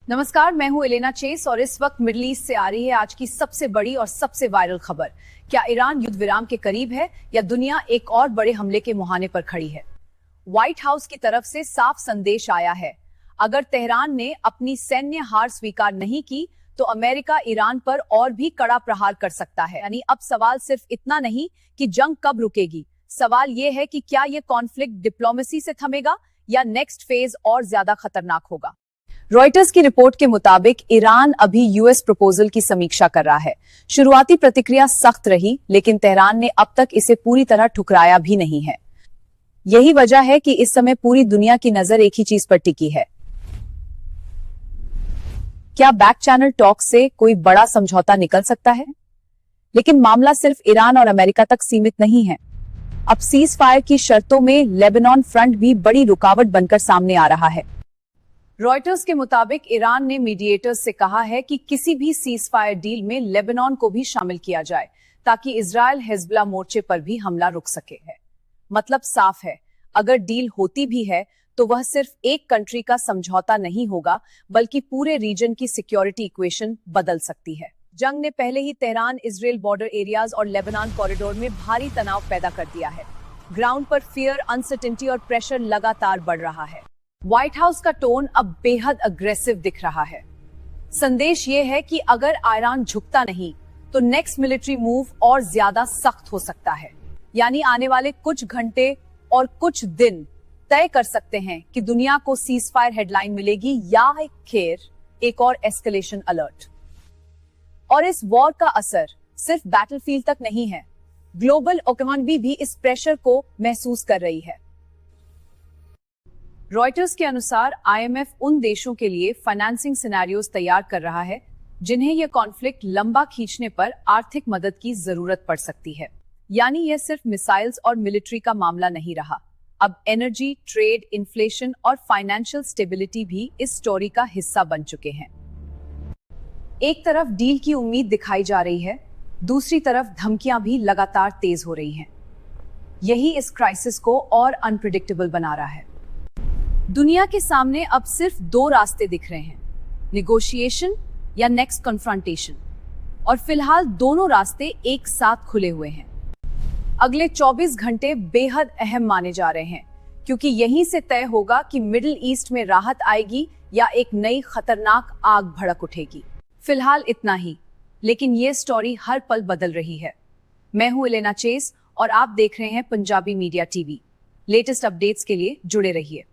नमस्कार, मैं हूं एलेना चेस और इस वक्त मिडिल ईस्ट से आ रही है आज की सबसे बड़ी और सबसे वायरल खबर। क्या ईरान युद्ध विराम के करीब है या दुनिया एक और बड़े हमले के मुहाने पर खड़ी है? व्हाइट हाउस की तरफ से साफ संदेश आया है। अगर तेहरान ने अपनी सैन्य हार स्वीकार नहीं की तो अमेरिका ईरान पर और भी कड़ा प्रहार कर सकता है। यानी अब सवाल सिर्फ इतना नहीं कि जंग कब रुकेगी, सवाल यह है कि क्या यह कॉन्फ्लिक्ट डिप्लोमेसी से थमेगा या नेक्स्ट फेज और ज्यादा खतरनाक होगा। रॉयटर्स की रिपोर्ट के मुताबिक ईरान अभी यूएस प्रपोजल की समीक्षा कर रहा है। शुरुआती प्रतिक्रिया सख्त रही, लेकिन तेहरान ने अब तक इसे पूरी तरह ठुकराया भी नहीं है। यही वजह है कि इस समय पूरी दुनिया की नजर एक ही चीज पर टिकी है। क्या बैक चैनल टॉक से कोई बड़ा समझौता निकल सकता है? लेकिन मामला सिर्फ ईरान और अमेरिका तक सीमित नहीं है। अब सीज फायर की शर्तों में लेबनान फ्रंट भी बड़ी रुकावट बनकर सामने आ रहा है। रॉयटर्स के मुताबिक ईरान ने मीडिएटर्स से कहा है कि किसी भी सीज फायर डील में लेबनान को भी शामिल किया जाए ताकि इजराइल हिजबुल्लाह मोर्चे पर भी हमला रुक सके। मतलब साफ है, अगर डील होती भी है तो वह सिर्फ एक कंट्री का समझौता नहीं होगा, बल्कि पूरे रीजन की सिक्योरिटी इक्वेशन बदल सकती है। जंग ने पहले ही तेहरान इजराइल बॉर्डर एरियाज और लेबनान कॉरिडोर में भारी तनाव पैदा कर दिया है। ग्राउंड पर फियर, अनसर्टेनिटी और प्रेशर लगातार बढ़ रहा है। व्हाइट हाउस का टोन अब बेहद अग्रेसिव दिख रहा है। संदेश ये है कि अगर ईरान झुकता नहीं तो नेक्स्ट मिलिट्री मूव और ज्यादा सख्त हो सकता है। यानी आने वाले कुछ घंटे और कुछ दिन तय कर सकते हैं कि दुनिया को सीज फायर हेडलाइन मिलेगी या एक और एस्केलेशन अलर्ट। और इस वॉर का असर सिर्फ बैटलफील्ड तक नहीं है, ग्लोबल इकोनॉमी भी इस प्रेशर को महसूस कर रही है। रॉयटर्स के अनुसार आईएमएफ उन देशों के लिए फाइनेंसिंग सिनेरियोज तैयार कर रहा है जिन्हें यह कॉन्फ्लिक्ट लंबा खींचने पर आर्थिक मदद की जरूरत पड़ सकती है। यानी यह सिर्फ मिसाइल्स और मिलिट्री का मामला नहीं रहा, अब एनर्जी, ट्रेड, इन्फ्लेशन और फाइनेंशियल स्टेबिलिटी भी इस स्टोरी का हिस्सा बन चुके हैं। एक तरफ डील की उम्मीद दिखाई जा रही है, दूसरी तरफ धमकियां भी लगातार तेज हो रही हैं। यही इस क्राइसिस को और अनप्रिडिक्टेबल बना रहा है। दुनिया के सामने अब सिर्फ दो रास्ते दिख रहे हैं, निगोशिएशन या नेक्स्ट कन्फ्रंटेशन, और फिलहाल दोनों रास्ते एक साथ खुले हुए हैं। अगले 24 घंटे बेहद अहम माने जा रहे हैं, क्योंकि यहीं से तय होगा कि मिडिल ईस्ट में राहत आएगी या एक नई खतरनाक आग भड़क उठेगी। फिलहाल इतना ही, लेकिन ये स्टोरी हर पल बदल रही है। मैं हूं एलेना चेस और आप देख रहे हैं Punjabi media TV. Latest updates के लिए जुड़े रहिए।